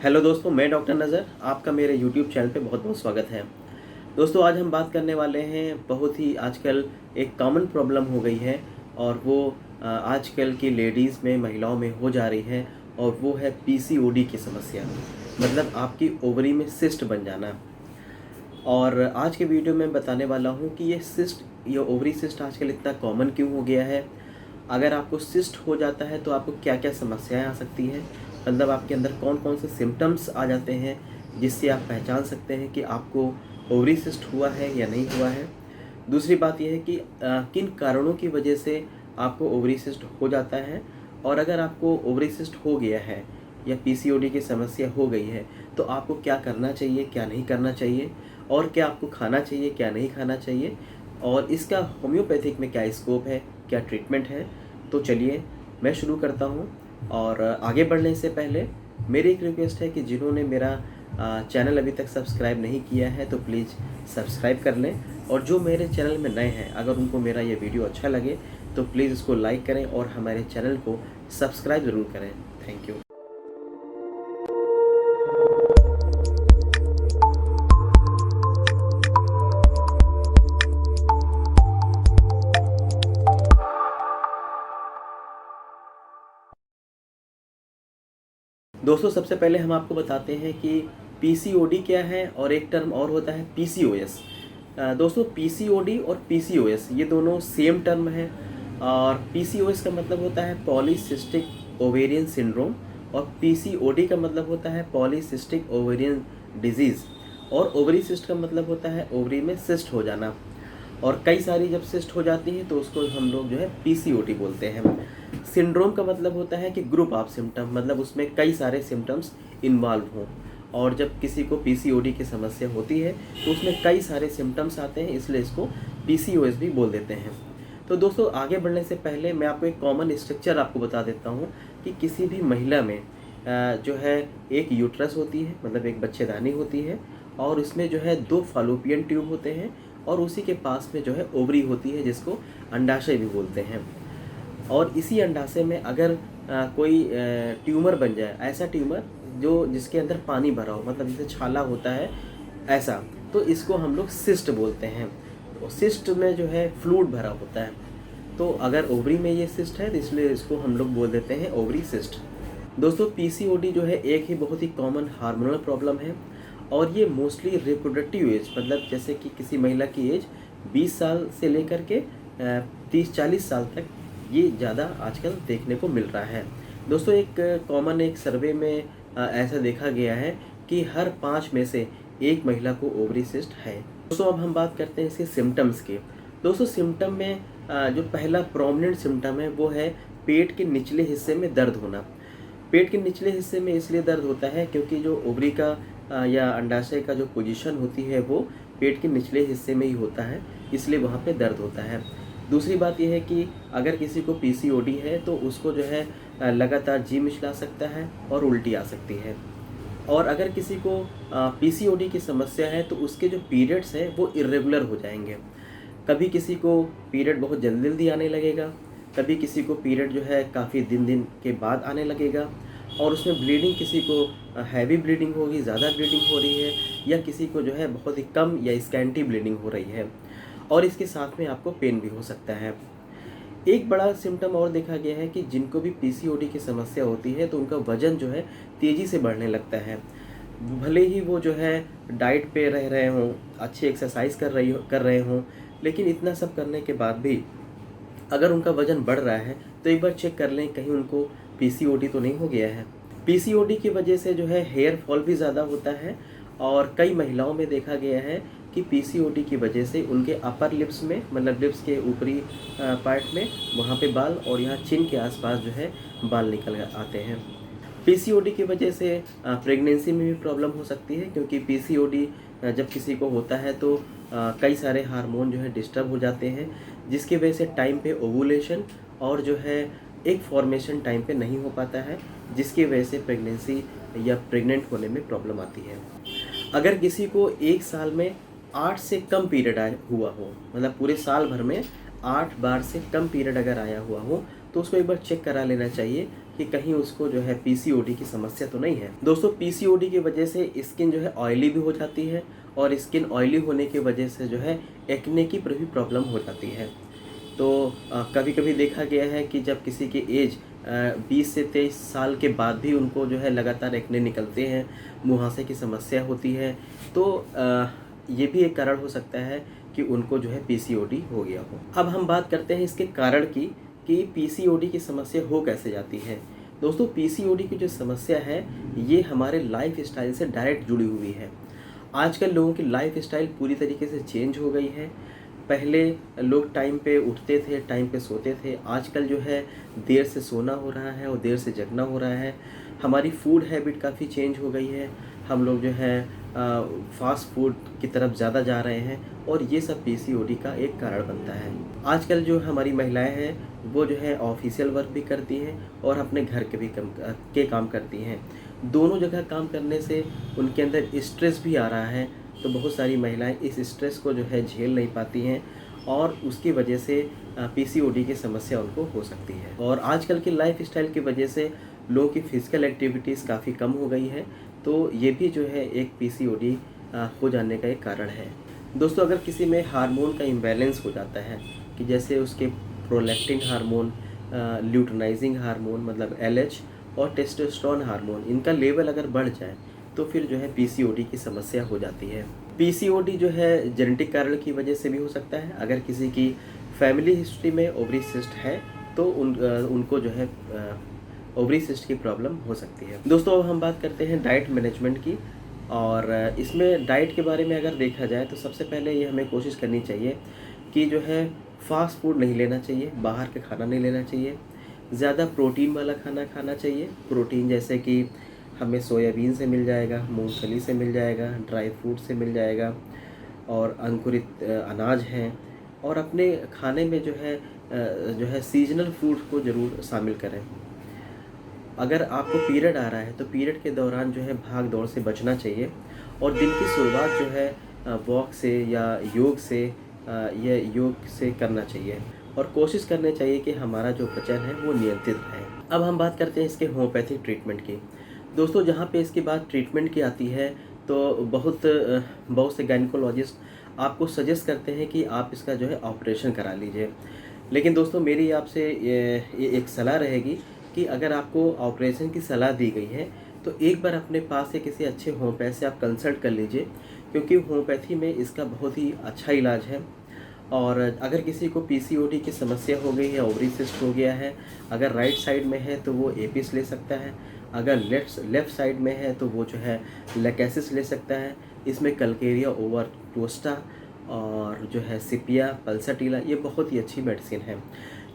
Hello दोस्तों, मैं doctor नज़र आपका मेरे यूट्यूब चैनल पे बहुत बहुत स्वागत है। दोस्तों, आज हम बात करने वाले हैं बहुत ही आजकल एक कॉमन प्रॉब्लम हो गई है और वो आजकल की लेडीज़ में, महिलाओं में हो जा रही है और वो है पीसीओडी की समस्या। मतलब आपकी ओवरी में सिस्ट बन जाना। और आज के वीडियो में बताने वाला हूँ कि ये ओवरी सिस्ट आजकल इतना कॉमन क्यों हो गया है। अगर आपको सिस्ट हो जाता है तो आपको क्या क्या समस्याएं आ सकती हैं, मतलब आपके अंदर कौन कौन से सिम्टम्स आ जाते हैं जिससे आप पहचान सकते हैं कि आपको ओवरी सिस्ट हुआ है या नहीं हुआ है। दूसरी बात यह है कि किन कारणों की वजह से आपको ओवरी सिस्ट हो जाता है, और अगर आपको ओवरी सिस्ट हो गया है या पीसीओडी की समस्या हो गई है तो आपको क्या करना चाहिए, क्या नहीं करना चाहिए, और क्या आपको खाना चाहिए, क्या नहीं खाना चाहिए, और इसका होम्योपैथिक में क्या स्कोप है, क्या ट्रीटमेंट है। तो चलिए मैं शुरू करता हूँ। और आगे बढ़ने से पहले मेरी एक रिक्वेस्ट है कि जिन्होंने मेरा चैनल अभी तक सब्सक्राइब नहीं किया है तो प्लीज़ सब्सक्राइब कर लें, और जो मेरे चैनल में नए हैं अगर उनको मेरा ये वीडियो अच्छा लगे तो प्लीज़ इसको लाइक करें और हमारे चैनल को सब्सक्राइब ज़रूर करें। Thank you. दोस्तों, सबसे पहले हम आपको बताते हैं कि पीसीओडी क्या है, और एक टर्म और होता है पीसीओएस। दोस्तों, पीसीओडी और पीसीओएस ये दोनों सेम टर्म है। और पीसीओएस का मतलब होता है पॉलीसिस्टिक ओवेरियन सिंड्रोम, और पीसीओडी का मतलब होता है पॉलीसिस्टिक ओवेरियन डिजीज़, और ओवरी सिस्ट का मतलब होता है ओवरी में सिस्ट हो जाना। और कई सारी जब सिस्ट हो जाती है तो उसको हम लोग जो है पीसीओडी बोलते हैं। सिंड्रोम का मतलब होता है कि ग्रुप ऑफ सिम्टम, मतलब उसमें कई सारे सिम्टम्स इन्वॉल्व हों। और जब किसी को पीसीओडी की समस्या होती है तो उसमें कई सारे सिम्टम्स आते हैं, इसलिए इसको पीसीओएस भी बोल देते हैं। तो दोस्तों, आगे बढ़ने से पहले मैं आपको एक कॉमन स्ट्रक्चर आपको बता देता हूँ कि किसी भी महिला में जो है एक यूट्रस होती है, मतलब एक बच्चेदानी होती है, और इसमें जो है 2 फालोपियन ट्यूब होते हैं, और उसी के पास में जो है ओवरी होती है जिसको अंडाशय भी बोलते हैं। और इसी अंडाशय में अगर कोई ट्यूमर बन जाए, ऐसा ट्यूमर जिसके अंदर पानी भरा हो, मतलब जैसे छाला होता है ऐसा, तो इसको हम लोग सिस्ट बोलते हैं। तो सिस्ट में जो है फ्लूइड भरा होता है। तो अगर ओवरी में ये सिस्ट है तो इसलिए इसको हम लोग बोल देते हैं ओवरी सिस्ट। दोस्तों, पीसीओडी जो है एक ही बहुत ही कॉमन हार्मोनल प्रॉब्लम है, और ये मोस्टली रिप्रोडक्टिव एज, मतलब जैसे कि किसी महिला की एज 20 साल से लेकर के 30-40 साल तक ये ज़्यादा आजकल देखने को मिल रहा है। दोस्तों, एक कॉमन एक सर्वे में ऐसा देखा गया है कि हर 5 में से एक महिला को ओवरी सिस्ट है। दोस्तों, अब हम बात करते हैं इसके सिम्टम्स की। दोस्तों, सिम्टम में जो पहला प्रोमिनेंट सिम्टम है वो है पेट के निचले हिस्से में दर्द होना। पेट के निचले हिस्से में इसलिए दर्द होता है क्योंकि जो ओवरी का या अंडाशय का जो पोजीशन होती है वो पेट के निचले हिस्से में ही होता है, इसलिए वहाँ पे दर्द होता है। दूसरी बात यह है कि अगर किसी को पीसीओडी है तो उसको जो है लगातार जी मिचला सकता है और उल्टी आ सकती है। और अगर किसी को पीसीओडी की समस्या है तो उसके जो पीरियड्स हैं वो इर्रेगुलर हो जाएंगे। कभी किसी को पीरियड बहुत जल्दी जल्दी आने लगेगा, कभी किसी को पीरियड जो है काफ़ी दिन के बाद आने लगेगा, और उसमें ब्लीडिंग किसी को हैवी ब्लीडिंग होगी, ज़्यादा ब्लीडिंग हो रही है, या किसी को जो है बहुत ही कम या स्कैंटी ब्लीडिंग हो रही है, और इसके साथ में आपको पेन भी हो सकता है। एक बड़ा सिम्टम और देखा गया है कि जिनको भी पीसीओडी की समस्या होती है तो उनका वज़न जो है तेज़ी से बढ़ने लगता है। भले ही वो जो है डाइट पे रह रहे हों, अच्छी एक्सरसाइज कर रहे हों, लेकिन इतना सब करने के बाद भी अगर उनका वज़न बढ़ रहा है तो एक बार चेक कर लें कहीं उनको पीसीओडी तो नहीं हो गया है। पीसीओडी की वजह से जो है हेयर फॉल भी ज़्यादा होता है, और कई महिलाओं में देखा गया है कि पीसीओडी की वजह से उनके अपर लिप्स में, मतलब लिप्स के ऊपरी पार्ट में, वहाँ पे बाल, और यहाँ चिन के आसपास जो है बाल निकल आते हैं। पीसीओडी की वजह से प्रेगनेंसी में भी प्रॉब्लम हो सकती है, क्योंकि पीसीओडी जब किसी को होता है तो कई सारे हार्मोन जो है डिस्टर्ब हो जाते हैं, जिसकी वजह से टाइम पे ओवुलेशन और जो है एक फॉर्मेशन टाइम पे नहीं हो पाता है, जिसकी वजह से प्रेगनेंसी या प्रेग्नेंट होने में प्रॉब्लम आती है। अगर किसी को एक साल में 8 से कम पीरियड हुआ हो, मतलब पूरे साल भर में 8 बार से कम पीरियड अगर आया हुआ हो, तो उसको एक बार चेक करा लेना चाहिए कि कहीं उसको जो है पीसीओडी की समस्या तो नहीं है। दोस्तों पीसीओडी की वजह से स्किन जो है ऑयली भी हो जाती है और स्किन ऑयली होने की वजह से जो है एक्ने की भी प्रॉब्लम हो जाती है। तो कभी कभी देखा गया है कि जब किसी की एज 20 से 23 साल के बाद भी उनको जो है लगातार एक्ने निकलते हैं, मुहासे की समस्या होती है, तो ये भी एक कारण हो सकता है कि उनको जो है पीसीओडी हो गया हो। अब हम बात करते हैं इसके कारण की कि पीसीओडी की समस्या हो कैसे जाती है। दोस्तों पीसीओडी की जो समस्या है ये हमारे लाइफ स्टाइल से डायरेक्ट जुड़ी हुई है। आजकल लोगों की लाइफ स्टाइल पूरी तरीके से चेंज हो गई है। पहले लोग टाइम पे उठते थे, टाइम पे सोते थे। आजकल जो है देर से सोना हो रहा है और देर से जगना हो रहा है। हमारी फूड हैबिट काफ़ी चेंज हो गई है। हम लोग जो है फास्ट फूड की तरफ ज़्यादा जा रहे हैं और ये सब पीसीओडी का एक कारण बनता है। आजकल जो हमारी महिलाएं हैं वो जो है ऑफिशियल वर्क भी करती हैं और अपने घर के भी काम करती हैं। दोनों जगह काम करने से उनके अंदर स्ट्रेस भी आ रहा है, तो बहुत सारी महिलाएं इस स्ट्रेस को जो है झेल नहीं पाती हैं और उसकी वजह से पीसीओडी की समस्या उनको हो सकती है। और आजकल की लाइफ स्टाइल की वजह से लोगों की फिजिकल एक्टिविटीज़ काफ़ी कम हो गई है, तो ये भी जो है एक पीसीओडी हो जाने का एक कारण है। दोस्तों अगर किसी में हार्मोन का इम्बैलेंस हो जाता है कि जैसे उसके प्रोलैक्टिन हार्मोन, ल्यूटिनाइजिंग हार्मोन मतलब एलएच और टेस्टोस्टेरोन हार्मोन, इनका लेवल अगर बढ़ जाए तो फिर जो है पीसीओडी की समस्या हो जाती है। पीसीओडी जो है जेनेटिक कारण की वजह से भी हो सकता है। अगर किसी की फैमिली हिस्ट्री में ओवरी सिस्ट है तो उनको जो है ओवरी सिस्ट की प्रॉब्लम हो सकती है। दोस्तों अब हम बात करते हैं डाइट मैनेजमेंट की, और इसमें डाइट के बारे में अगर देखा जाए तो सबसे पहले ये हमें कोशिश करनी चाहिए कि जो है फास्ट फूड नहीं लेना चाहिए, बाहर का खाना नहीं लेना चाहिए, ज़्यादा प्रोटीन वाला खाना खाना चाहिए। प्रोटीन जैसे कि हमें सोयाबीन से मिल जाएगा, मूंगफली से मिल जाएगा, ड्राई फ्रूट से मिल जाएगा और अंकुरित अनाज हैं। और अपने खाने में जो है सीजनल फ्रूट को ज़रूर शामिल करें। अगर आपको पीरियड आ रहा है तो पीरियड के दौरान जो है भाग दौड़ से बचना चाहिए और दिन की शुरुआत जो है वॉक से या योग से करना चाहिए और कोशिश करनी चाहिए कि हमारा जो वजन है वो नियंत्रित रहे। अब हम बात करते हैं इसके होम्योपैथिक ट्रीटमेंट की। दोस्तों जहाँ पे इसकी बात ट्रीटमेंट की आती है तो बहुत से गायनिकोलॉजिस्ट आपको सजेस्ट करते हैं कि आप इसका जो है ऑपरेशन करा लीजिए। लेकिन दोस्तों मेरी आपसे ये एक सलाह रहेगी कि अगर आपको ऑपरेशन की सलाह दी गई है तो एक बार अपने पास से किसी अच्छे होम्योपैथ से आप कंसल्ट कर लीजिए, क्योंकि होम्योपैथी में इसका बहुत ही अच्छा इलाज है। और अगर किसी को पीसीओडी की समस्या हो गई है, ओवरी सिस्ट हो गया है, अगर राइट साइड में है तो वो एपिस ले सकता है, अगर लेफ़्ट साइड में है तो वो जो है लेकेसिस ले सकता है। इसमें कल्केरिया ओवर्टोस्टा और जो है सिपिया पल्साटिला ये बहुत ही अच्छी मेडिसिन है।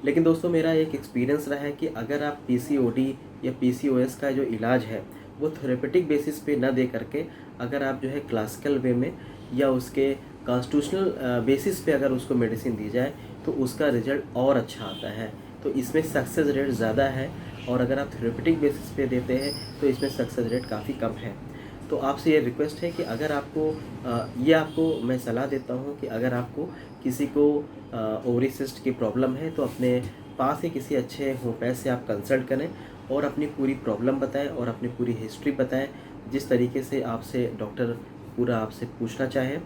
लेकिन दोस्तों मेरा एक एक्सपीरियंस रहा है कि अगर आप पीसीओडी या पीसीओएस का जो इलाज है वो थेरेपेटिक बेसिस पे ना दे करके अगर आप जो है क्लासिकल वे में या उसके कॉन्स्टिट्यूशनल बेसिस पे अगर उसको मेडिसिन दी जाए तो उसका रिजल्ट और अच्छा आता है। तो इसमें सक्सेस रेट ज़्यादा है और अगर आप थेरेपेटिक बेसिस पे देते हैं तो इसमें सक्सेस रेट काफ़ी कम है। तो आपसे ये रिक्वेस्ट है कि अगर आपको मैं सलाह देता हूँ कि अगर आपको किसी को ओवरी सिस्ट की प्रॉब्लम है तो अपने पास ही किसी अच्छे होम्योपैथ से आप कंसल्ट करें और अपनी पूरी प्रॉब्लम बताएं और अपनी पूरी हिस्ट्री बताएं, जिस तरीके से आपसे डॉक्टर पूरा आपसे पूछना चाहें।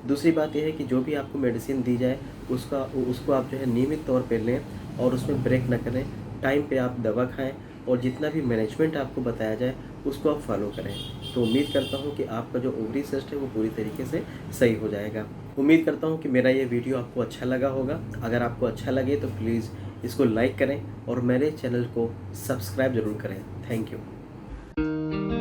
दूसरी बात यह है कि जो भी आपको मेडिसिन दी जाए उसको आप जो है नियमित तौर पे लें और उसमें ब्रेक ना करें। टाइम पे आप दवा खाएं और जितना भी मैनेजमेंट आपको बताया जाए उसको आप फॉलो करें। तो उम्मीद करता हूँ कि आपका जो ओवरी सिस्ट है वो पूरी तरीके से सही हो जाएगा। उम्मीद करता हूँ कि मेरा ये वीडियो आपको अच्छा लगा होगा। अगर आपको अच्छा लगे तो प्लीज़ इसको लाइक करें और मेरे चैनल को सब्सक्राइब ज़रूर करें। Thank you.